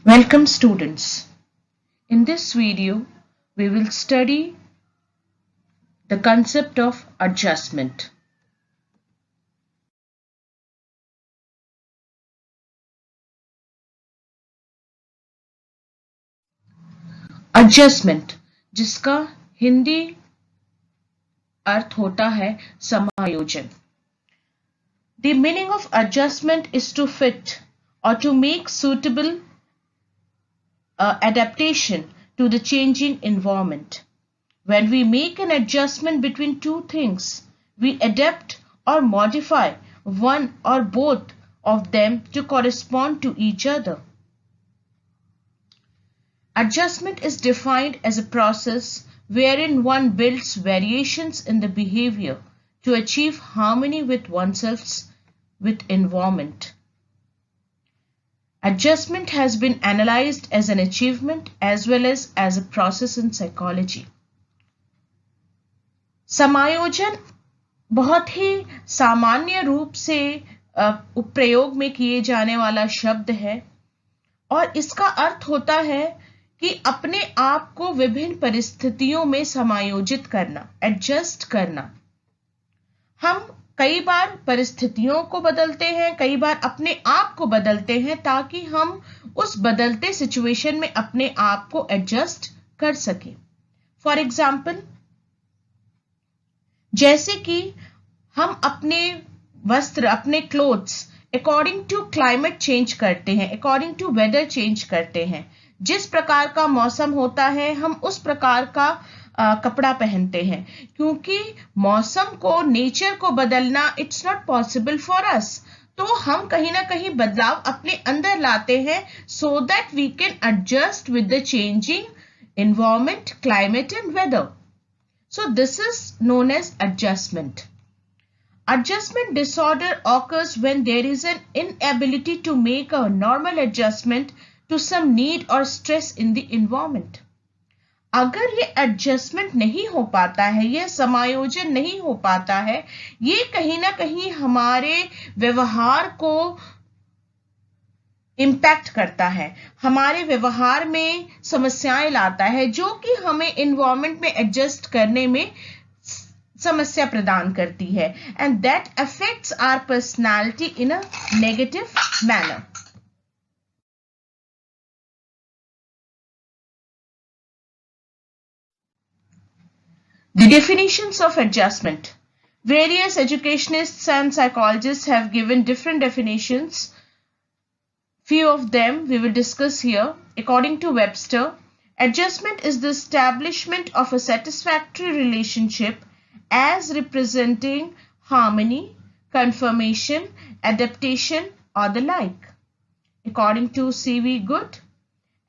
Welcome students. In this video, we will study the concept of adjustment. Adjustment, जिसका हिंदी अर्थ होता है समायोजन. The meaning of adjustment is to fit or to make suitable adaptation to the changing environment. When we make an adjustment between two things, we adapt or modify one or both of them to correspond to each other. Adjustment is defined as a process wherein one builds variations in the behavior to achieve harmony with oneself with environment. Adjustment has been analyzed as an achievement as well as a process in psychology. समायोजन बहुत ही सामान्य रूप से प्रयोग में किए जाने वाला शब्द है और इसका अर्थ होता है कि अपने आप को विभिन्न परिस्थितियों में समायोजित करना, एडजस्ट करना. हम कई बार परिस्थितियों को बदलते हैं, कई बार अपने आप को बदलते हैं ताकि हम उस बदलते सिचुएशन में अपने आप को एडजस्ट कर सकें. फॉर एग्जाम्पल, जैसे कि हम अपने वस्त्र, अपने clothes according to climate change करते हैं, अकॉर्डिंग टू वेदर चेंज करते हैं. जिस प्रकार का मौसम होता है हम उस प्रकार का कपड़ा पहनते हैं, क्योंकि मौसम को, नेचर को बदलना it's not possible for us. तो हम कहीं ना कहीं बदलाव अपने अंदर लाते हैं so that we can adjust with the changing environment, climate and weather. So this is known as adjustment. Adjustment disorder occurs when there is an inability to make a normal adjustment to some need or stress in the environment. अगर ये adjustment नहीं हो पाता है, ये समायोजन नहीं हो पाता है, ये कहीं ना कहीं हमारे व्यवहार को इम्पैक्ट करता है, हमारे व्यवहार में समस्याएं लाता है, जो कि हमें एनवायरनमेंट में एडजस्ट करने में समस्या प्रदान करती है. And that affects our personality in a negative manner. The definitions of adjustment. Various educationists and psychologists have given different definitions. Few of them we will discuss here. According to Webster, adjustment is the establishment of a satisfactory relationship as representing harmony, confirmation, adaptation, or the like. According to C.V. Good,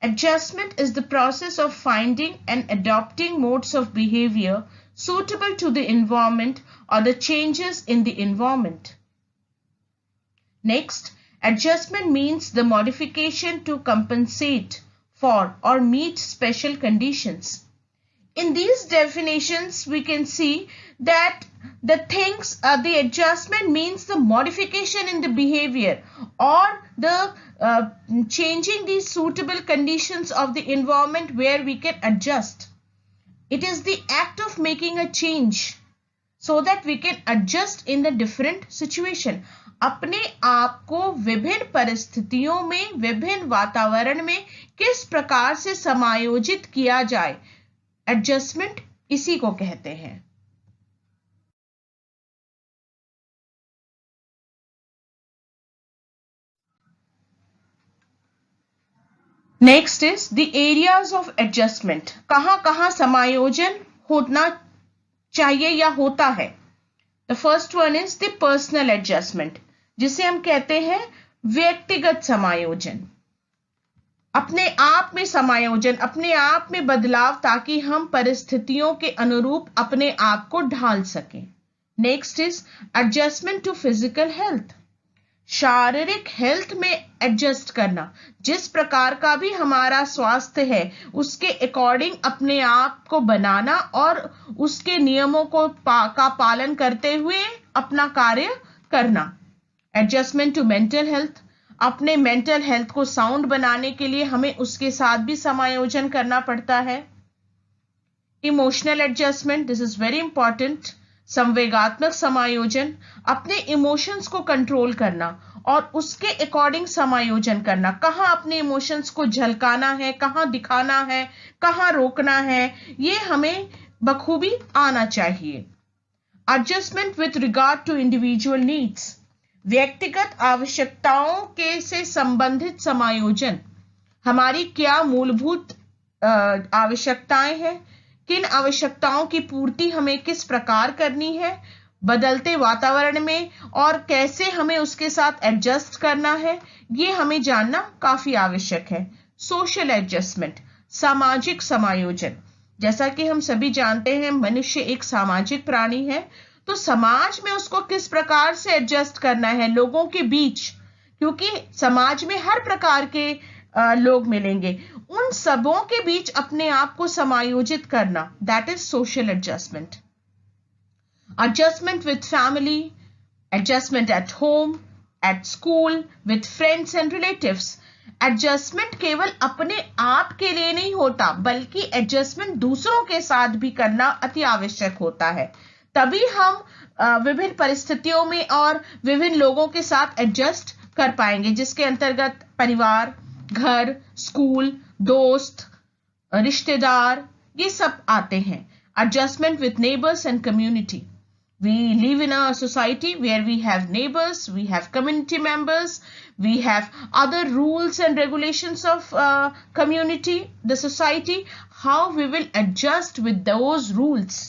adjustment is the process of finding and adopting modes of behavior suitable to the environment or the changes in the environment. Next, adjustment means the modification to compensate for or meet special conditions. In these definitions, we can see that the adjustment means the modification in the behavior or the changing the suitable conditions of the environment where we can adjust. It is the act of making a change so that we can adjust in the different situation. अपने आप को विभिन्न परिस्थितियों में, विभिन्न वातावरण में किस प्रकार से समायोजित किया जाए, एडजस्टमेंट इसी को कहते हैं. Next is the areas of adjustment. कहां कहां समायोजन होना चाहिए या होता है. The first one is the personal adjustment, जिसे हम कहते हैं व्यक्तिगत समायोजन. अपने आप में समायोजन, अपने आप में बदलाव, ताकि हम परिस्थितियों के अनुरूप अपने आप को ढाल सकें. Next is adjustment to physical health. शारीरिक हेल्थ में एडजस्ट करना, जिस प्रकार का भी हमारा स्वास्थ्य है उसके अकॉर्डिंग अपने आप को बनाना और उसके नियमों को का पालन करते हुए अपना कार्य करना. एडजस्टमेंट टू मेंटल हेल्थ, अपने मेंटल हेल्थ को साउंड बनाने के लिए हमें उसके साथ भी समायोजन करना पड़ता है। Emotional adjustment, this is very important. संवेगात्मक समायोजन, अपने इमोशंस को कंट्रोल करना और उसके अकॉर्डिंग समायोजन करना, कहाँ अपने इमोशंस को झलकाना है, कहाँ दिखाना है, कहाँ रोकना है, ये हमें बखूबी आना चाहिए। Adjustment with regard to individual needs, व्यक्तिगत आवश्यकताओं के से संबंधित समायोजन, हमारी क्या मूलभूत आवश्यकताएं हैं, किन आवश्यकताओं की पूर्ति हमें किस प्रकार करनी है बदलते वातावरण में और कैसे हमें उसके साथ एडजस्ट करना है, ये हमें जानना काफी आवश्यक है। सोशल एडजस्टमेंट, सामाजिक समायोजन, जैसा कि हम सभी जानते हैं मनुष्य एक सामाजिक प्राणी है, तो समाज में उसको किस प्रकार से एडजस्ट करना है लोगों के बीच, क्योंकि समाज में हर प्रकार के लोग मिलेंगे, उन सबों के बीच अपने आप को समायोजित करना, that is social adjustment. Adjustment with family, adjustment at home, at school, with friends and relatives. Adjustment केवल अपने आप के लिए नहीं होता, बल्कि एडजस्टमेंट दूसरों के साथ भी करना अति आवश्यक होता है। तभी हम विभिन्न परिस्थितियों में और विभिन्न लोगों के साथ एडजस्ट कर पाएंगे, जिसके अंतर्गत परिवार, घर, स्कूल, दोस्त, रिश्तेदार, ये सब आते हैं। Adjustment with neighbours and community, we live in a society where we have neighbors, we have community members, we have other rules and regulations of community, the society. How we will adjust with those rules,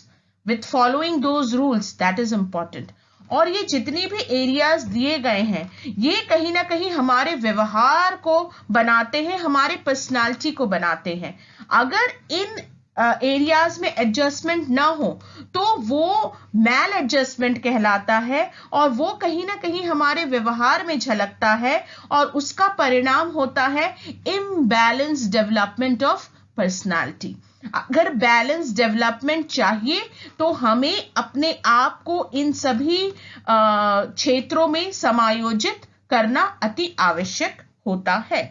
with following those rules, that is important. और ये जितनी भी areas दिए गए हैं, ये कहीं ना कहीं हमारे व्यवहार को बनाते हैं, हमारे पर्सनालिटी को बनाते हैं। अगर इन एरियाज में एडजस्टमेंट ना हो तो वो मैल एडजस्टमेंट कहलाता है और वो कहीं ना कहीं हमारे व्यवहार में झलकता है और उसका परिणाम होता है इम्बैलेंस डेवलपमेंट ऑफ पर्सनालिटी। अगर बैलेंस डेवलपमेंट चाहिए तो हमें अपने आप को इन सभी क्षेत्रों में समायोजित करना अति आवश्यक होता है।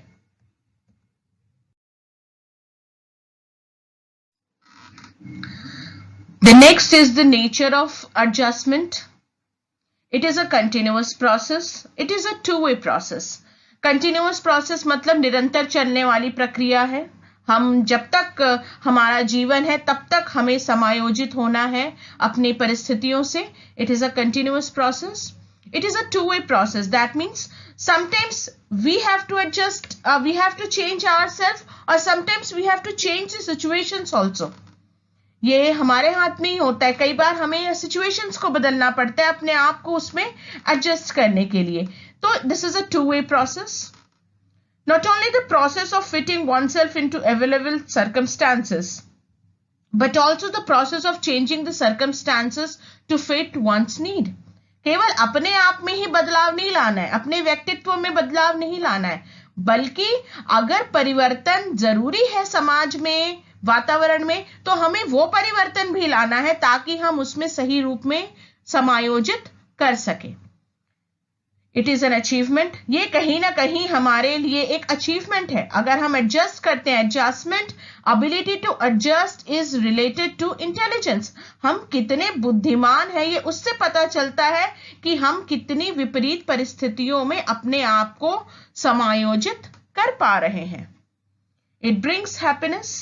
The next is the nature of adjustment. It is a continuous process. It is a two-way process. Continuous process मतलब निरंतर चलने वाली प्रक्रिया है। हम जब तक हमारा जीवन है तब तक हमें समायोजित होना है अपनी परिस्थितियों से। It is a continuous process. It is a two-way process. That means sometimes we have to adjust, we have to change ourselves, or sometimes we have to change the situations also. ये हमारे हाथ में ही होता है। कई बार हमें situations को बदलना पड़ता है अपने आप को उसमें एडजस्ट करने के लिए। तो this is a two-way process. Not only the process of fitting oneself into available circumstances, but also the process of changing the circumstances to fit one's need. केवल अपने आप में ही बदलाव नहीं लाना है, अपने व्यक्तित्व में बदलाव नहीं लाना है, बल्कि अगर परिवर्तन जरूरी है समाज में, वातावरण में, तो हमें वो परिवर्तन भी लाना है ताकि हम उसमें सही रूप में समायोजित कर सके। इट इज एन अचीवमेंट, ये कहीं ना कहीं हमारे लिए एक अचीवमेंट है अगर हम एडजस्ट करते हैं। Adjustment, ability to adjust is related to intelligence. हम कितने बुद्धिमान हैं ये उससे पता चलता है कि हम कितनी विपरीत परिस्थितियों में अपने आप को समायोजित कर पा रहे हैं। It brings happiness,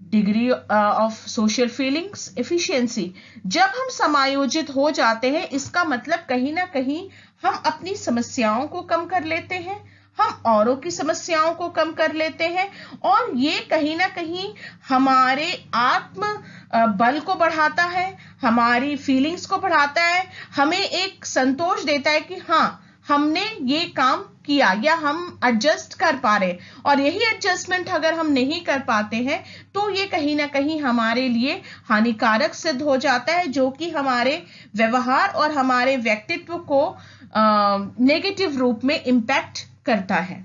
degree of social feelings, efficiency. जब हम समायोजित हो जाते हैं इसका मतलब कहीं ना कहीं हम अपनी समस्याओं को कम कर लेते हैं, हम औरों की समस्याओं को कम कर लेते हैं और ये कहीं ना कहीं हमारे आत्म बल को बढ़ाता है, हमारी फीलिंग्स को बढ़ाता है, हमें एक संतोष देता है कि हाँ हमने ये काम किया या हम एडजस्ट कर पा रहे। और यही एडजस्टमेंट अगर हम नहीं कर पाते हैं तो ये कहीं ना कहीं हमारे लिए हानिकारक सिद्ध हो जाता है, जो कि हमारे व्यवहार और हमारे व्यक्तित्व को नेगेटिव रूप में इम्पैक्ट करता है।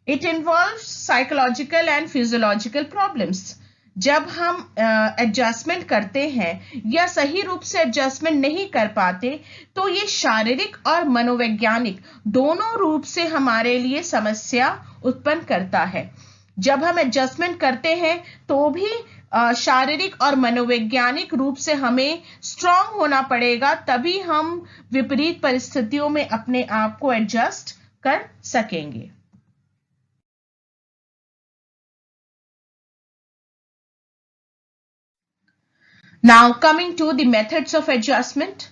It involves psychological and physiological problems. जब हम एडजस्टमेंट करते हैं या सही रूप से एडजस्टमेंट नहीं कर पाते, तो ये शारीरिक और मनोवैज्ञानिक दोनों रूप से हमारे लिए समस्या उत्पन्न करता है। जब हम एडजस्टमेंट करते हैं तो भी शारीरिक और मनोवैज्ञानिक रूप से हमें स्ट्रांग होना पड़ेगा, तभी हम विपरीत परिस्थितियों में अपने आप को एडजस्ट कर सकेंगे। Now coming to the methods of adjustment.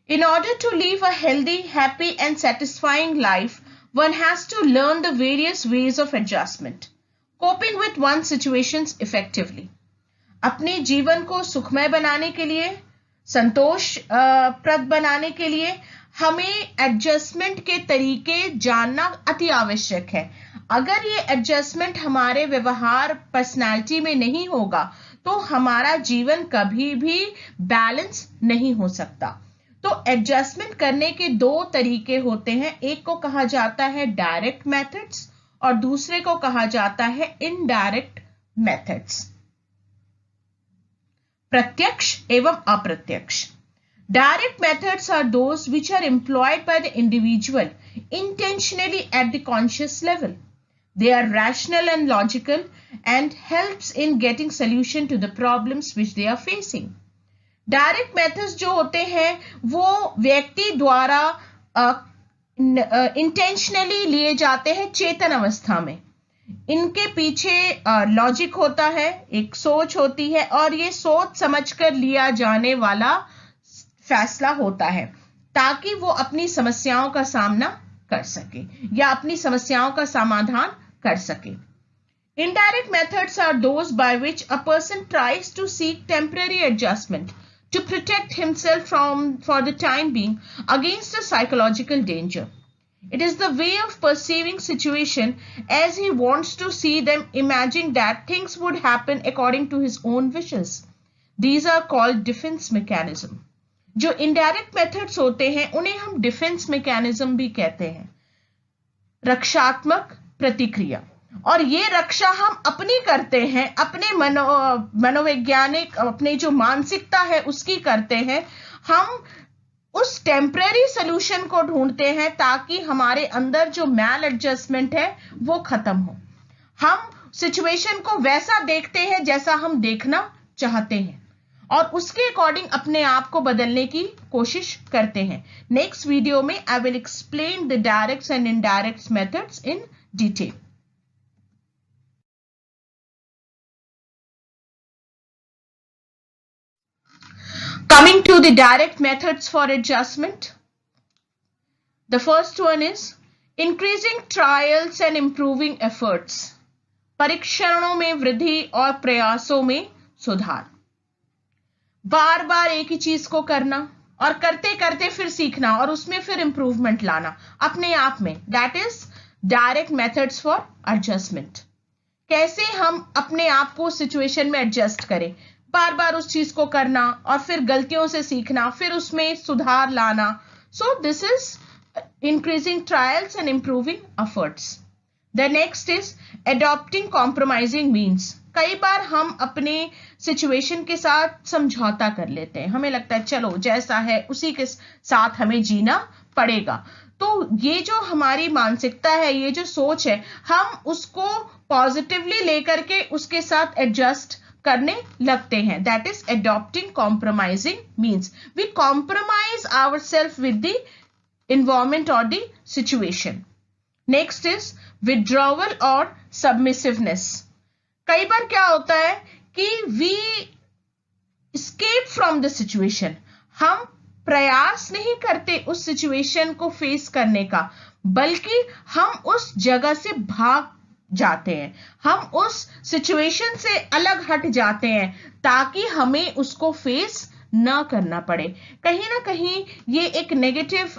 In order to live a healthy, happy and satisfying life, one has to learn the various ways of adjustment, coping with one's situations effectively. अपने जीवन को सुखमय बनाने के लिए, संतोष प्रद बनाने के लिए हमें एडजस्टमेंट के तरीके जानना अति आवश्यक है। अगर ये एडजस्टमेंट हमारे व्यवहार, पर्सनालिटी में नहीं होगा तो हमारा जीवन कभी भी बैलेंस नहीं हो सकता। तो एडजस्टमेंट करने के दो तरीके होते हैं, एक को कहा जाता है डायरेक्ट मेथड्स और दूसरे को कहा जाता है इनडायरेक्ट मेथड्स, प्रत्यक्ष एवं अप्रत्यक्ष। Direct methods are those which are employed by the individual intentionally at the conscious level. They are rational and logical and helps in getting solution to the problems which they are facing. Direct methods जो होते हैं वो व्यक्ति द्वारा intentionally लिए जाते हैं चेतन अवस्था में। इनके पीछे लॉजिक होता है, एक सोच होती है और ये सोच समझकर लिया जाने वाला फैसला होता है ताकि वो अपनी समस्याओं का सामना कर सके या अपनी समस्याओं का समाधान कर सके। Indirect methods are those by which a person tries to seek temporary adjustment to protect himself for the time being against a psychological danger. It is the way of perceiving situation as he wants to see them, imagining that things would happen according to his own wishes. These are called defense mechanism. जो indirect methods होते हैं उन्हें हम defence mechanism भी कहते हैं, रक्षात्मक प्रतिक्रिया। और ये रक्षा हम अपनी करते हैं, अपने मनोवैज्ञानिक, अपने जो मानसिकता है उसकी करते हैं। हम उस टेम्पररी सोल्यूशन को ढूंढते हैं ताकि हमारे अंदर जो मैल एडजस्टमेंट है वो खत्म हो। हम सिचुएशन को वैसा देखते हैं जैसा हम देखना चाहते हैं और उसके अकॉर्डिंग अपने आप को बदलने की कोशिश करते हैं। नेक्स्ट वीडियो में I will explain the direct and indirect methods in detail. Coming to the direct methods for adjustment, the first one is increasing trials and improving efforts. परीक्षणों में वृद्धि और प्रयासों में सुधार। बार बार एक ही चीज को करना और करते करते फिर सीखना और उसमें फिर इंप्रूवमेंट लाना अपने आप में, that is direct methods for adjustment. कैसे हम अपने आप को सिचुएशन में एडजस्ट करें, बार बार उस चीज को करना और फिर गलतियों से सीखना, फिर उसमें सुधार लाना। So this is increasing trials and improving efforts. The next is adopting compromising means. कई बार हम अपने सिचुएशन के साथ समझौता कर लेते हैं, हमें लगता है चलो जैसा है उसी के साथ हमें जीना पड़ेगा। तो ये जो हमारी मानसिकता है, ये जो सोच है, हम उसको पॉजिटिवली लेकर के उसके साथ एडजस्ट करने लगते हैं। That is adopting compromising means we compromise ourselves with the environment और the situation. Next is withdrawal और सबमिसिवनेस। कई बार क्या होता है कि we escape from the situation, हम प्रयास नहीं करते उस सिचुएशन को फेस करने का, बल्कि हम उस जगह से भाग जाते हैं, हम उस सिचुएशन से अलग हट जाते हैं ताकि हमें उसको फेस ना करना पड़े। कहीं ना कहीं ये एक नेगेटिव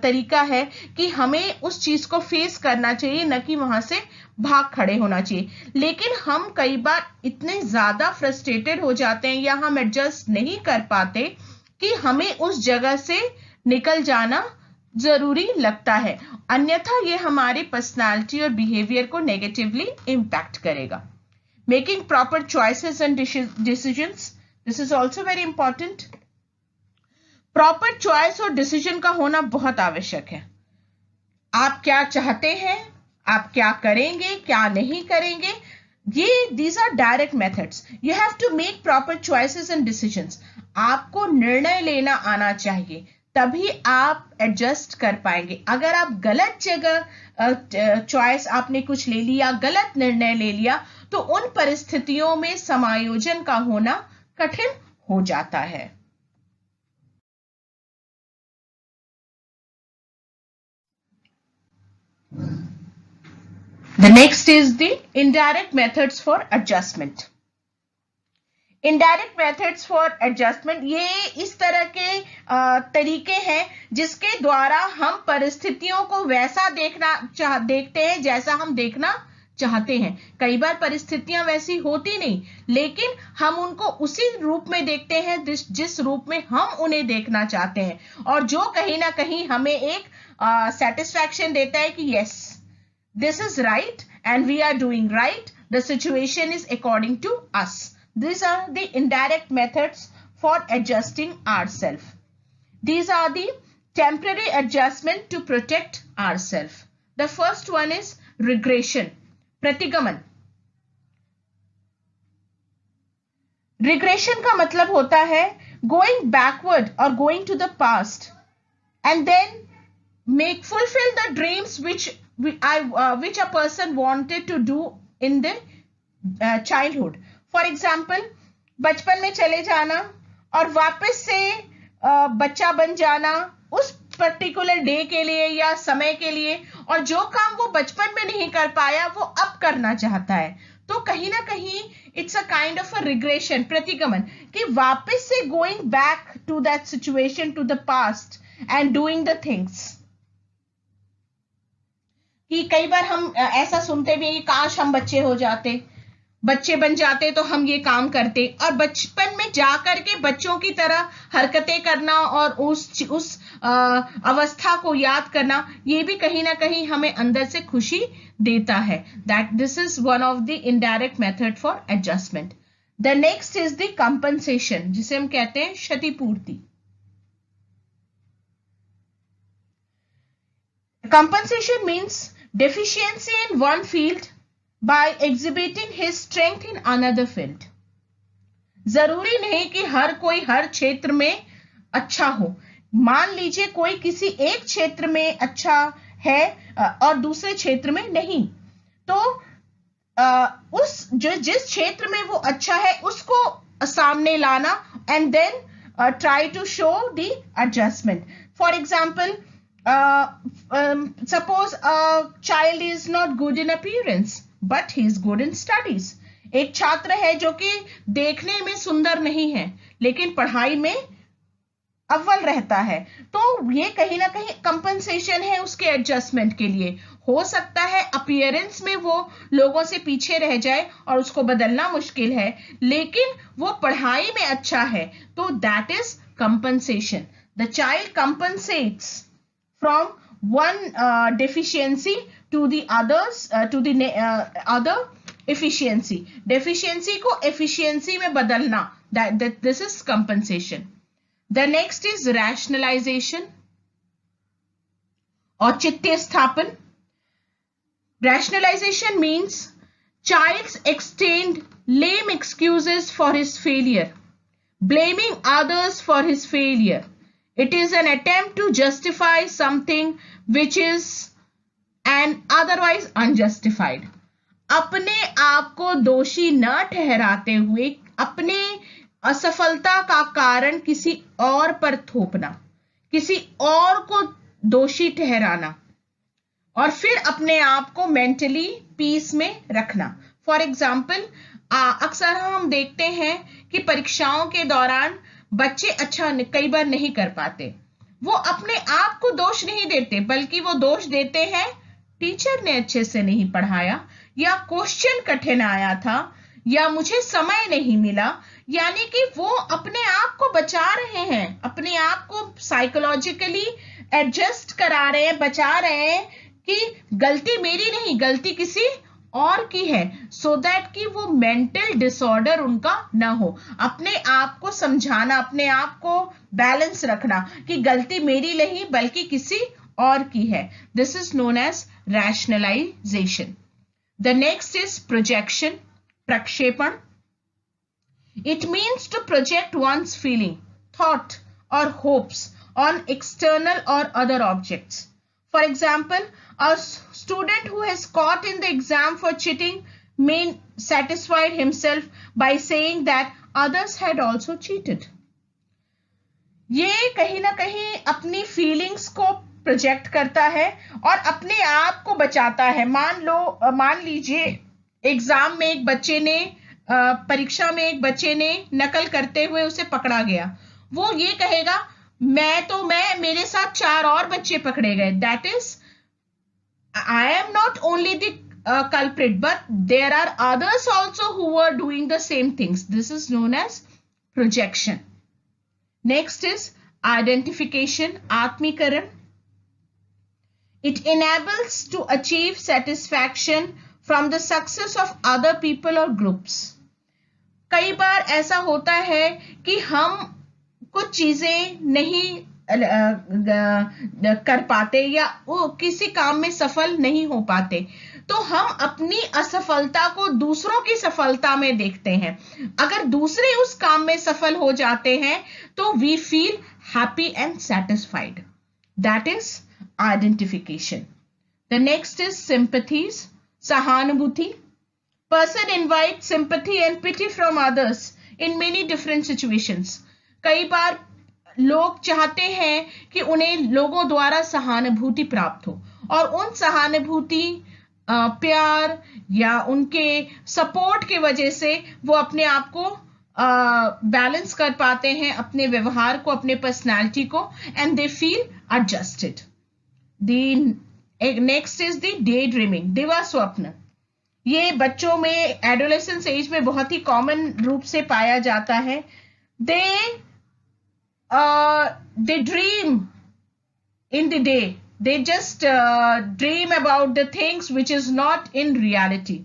तरीका है कि हमें उस चीज को फेस करना चाहिए, न कि वहां से भाग खड़े होना चाहिए। लेकिन हम कई बार इतने ज्यादा फ्रस्ट्रेटेड हो जाते हैं या हम एडजस्ट नहीं कर पाते कि हमें उस जगह से निकल जाना जरूरी लगता है, अन्यथा ये हमारी पर्सनालिटी और बिहेवियर को नेगेटिवली इंपैक्ट करेगा। making proper choices and decisions. This is also very important. Proper choice और डिसीजन का होना बहुत आवश्यक है. आप क्या चाहते हैं, आप क्या करेंगे, क्या नहीं करेंगे, ये these are direct methods. You have to make proper choices and decisions. आपको निर्णय लेना आना चाहिए, तभी आप एडजस्ट कर पाएंगे. अगर आप गलत जगह चॉइस आपने कुछ ले लिया, गलत निर्णय ले लिया, तो उन परिस्थितियों में समायोजन का होना कठिन हो जाता है. The next is the indirect methods for adjustment. Indirect methods for adjustment ये इस तरह के तरीके हैं जिसके द्वारा हम परिस्थितियों को वैसा देखते हैं जैसा हम देखना चाहते हैं. कई बार परिस्थितियां वैसी होती नहीं, लेकिन हम उनको उसी रूप में देखते हैं जिस रूप में हम उन्हें देखना चाहते हैं, और जो कहीं ना कहीं हमें एक satisfaction देता है कि yes, this is right and we are doing right. The situation is according to us. These are the indirect methods for adjusting ourselves. These are the temporary adjustment to protect ourselves. The first one is regression, प्रतिगमन. Regression का मतलब होता है going backward or going to the past and then fulfill the dreams which a person wanted to do in the childhood. For example, बचपन में चले जाना और वापस से बच्चा बन जाना उस पर्टिकुलर डे के लिए या समय के लिए, और जो काम वो बचपन में नहीं कर पाया वो अब करना चाहता है. तो कहीं ना कहीं it's a kind of a regression, प्रतिगमन, कि वापस से going back to that situation, to the past and doing the things. कि कई बार हम ऐसा सुनते भी हैं कि काश हम बच्चे बन जाते तो हम ये काम करते, और बचपन में जाकर के बच्चों की तरह हरकतें करना और उस अवस्था को याद करना, ये भी कहीं ना कहीं हमें अंदर से खुशी देता है. This is one of the indirect method for adjustment. The next is the compensation, जिसे हम कहते हैं क्षतिपूर्ति. Compensation means deficiency in one field by exhibiting his strength in another field. जरूरी नहीं कि हर कोई हर क्षेत्र में अच्छा हो. मान लीजिए कोई किसी एक क्षेत्र में अच्छा है और दूसरे क्षेत्र में नहीं, तो जिस क्षेत्र में वो अच्छा है उसको सामने लाना and then try to show the adjustment. For example, suppose a child is not good in appearance but he is good in studies. एक छात्र है जो कि देखने में सुंदर नहीं है लेकिन पढ़ाई में अव्वल रहता है, तो ये कहीं ना कहीं कंपनसेशन है उसके एडजस्टमेंट के लिए. हो सकता है अपीयरेंस में वो लोगों से पीछे रह जाए और उसको बदलना मुश्किल है, लेकिन वो पढ़ाई में अच्छा है, तो that is compensation. The child compensates from one deficiency to the others to the other efficiency. Deficiency को efficiency में बदलना, that this is compensation. The next is rationalization, औचित्य स्थापन. Rationalization means child's extend lame excuses for his failure, blaming others for his failure. It is an attempt to justify something which is and otherwise unjustified. अपने आप को दोषी न ठहराते हुए अपने असफलता का कारण किसी और पर थोपना, किसी और को दोषी ठहराना, और फिर अपने आप को मेंटली पीस में रखना. फॉर एग्जाम्पल, अक्सर हम देखते हैं कि परीक्षाओं के दौरान बच्चे अच्छा कई बार नहीं कर पाते. वो अपने आप को दोष नहीं देते, बल्कि वो दोष देते हैं टीचर ने अच्छे से नहीं पढ़ाया, या क्वेश्चन कठिन आया था, या मुझे समय नहीं मिला. यानी कि वो अपने आप को बचा रहे हैं, अपने आप को साइकोलॉजिकली एडजस्ट करा रहे हैं, बचा रहे हैं कि गलती मेरी नहीं, गलती किसी और की है, सो दैट कि वो मेंटल डिसऑर्डर उनका ना हो। अपने आप को समझाना, अपने आप को बैलेंस रखना कि गलती मेरी नहीं बल्कि किसी और की है। This is known as rationalization. The next is projection, प्रक्षेपण। It means to project one's feeling, thought, or hopes on external or other objects. For example, a student who has caught in the exam for cheating may satisfy himself by saying that others had also cheated. ये कहीं ना कहीं अपनी feelings को project करता है और अपने आप को बचाता है। मान लीजिए एग्जाम में एक बच्चे ने परीक्षा में एक बच्चे ने नकल करते हुए उसे पकड़ा गया। वो ये कहेगा मैं मेरे साथ 4 और बच्चे पकड़े गए। That is I am not only the culprit, but there are others also who are doing the same things. This is known as projection. Next is identification, आत्मीकरण. It enables to achieve satisfaction from the success of other people or groups. कई बार ऐसा होता है कि हम कुछ चीजें नहीं कर पाते या वो किसी काम में सफल नहीं हो पाते, तो हम अपनी असफलता को दूसरों की सफलता में देखते हैं। अगर दूसरे उस काम में सफल हो जाते हैं तो we feel happy and satisfied. That is identification. The next is sympathies, सहानुभूति। Person invites sympathy and pity from others in many different situations. कई बार लोग चाहते हैं कि उन्हें लोगों द्वारा सहानुभूति प्राप्त हो और उन सहानुभूति, प्यार या उनके सपोर्ट की वजह से वो अपने आप को बैलेंस कर पाते हैं, अपने व्यवहार को, अपने पर्सनालिटी को, and they feel adjusted. The next is the day dreaming, दिवा स्वप्न। ये बच्चों में एडोलेसेंस एज में बहुत ही कॉमन रूप से पाया जाता है। They dream in the day, they just dream about the things which is not in reality.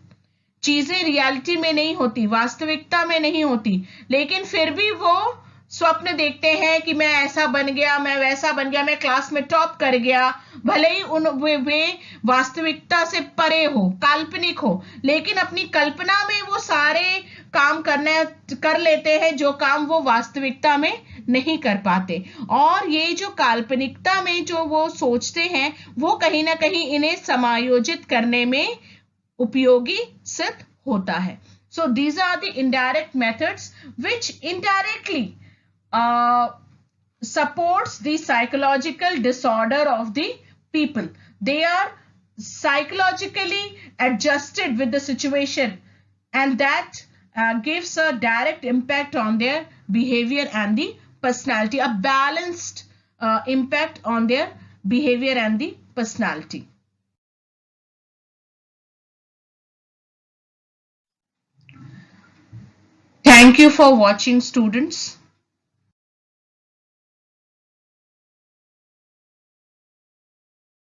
चीजें रियलिटी में नहीं होती, वास्तविकता में नहीं होती, लेकिन फिर भी वो स्वप्न देखते हैं कि मैं ऐसा बन गया, मैं वैसा बन गया, मैं क्लास में टॉप कर गया। भले ही वे वास्तविकता से परे हो, काल्पनिक हो, लेकिन अपनी कल्पना में वो सारे काम कर लेते हैं जो काम वो वास्तविकता में नहीं कर पाते। और ये जो काल्पनिकता में जो वो सोचते हैं वो कहीं ना कहीं इन्हें समायोजित करने में उपयोगी सिद्ध होता है। So these are the indirect methods which indirectly supports the psychological disorder of the people. They are psychologically adjusted with the situation, and that gives a direct impact on their behavior and the personality, a balanced impact on their behavior and the personality. Thank you for watching, students.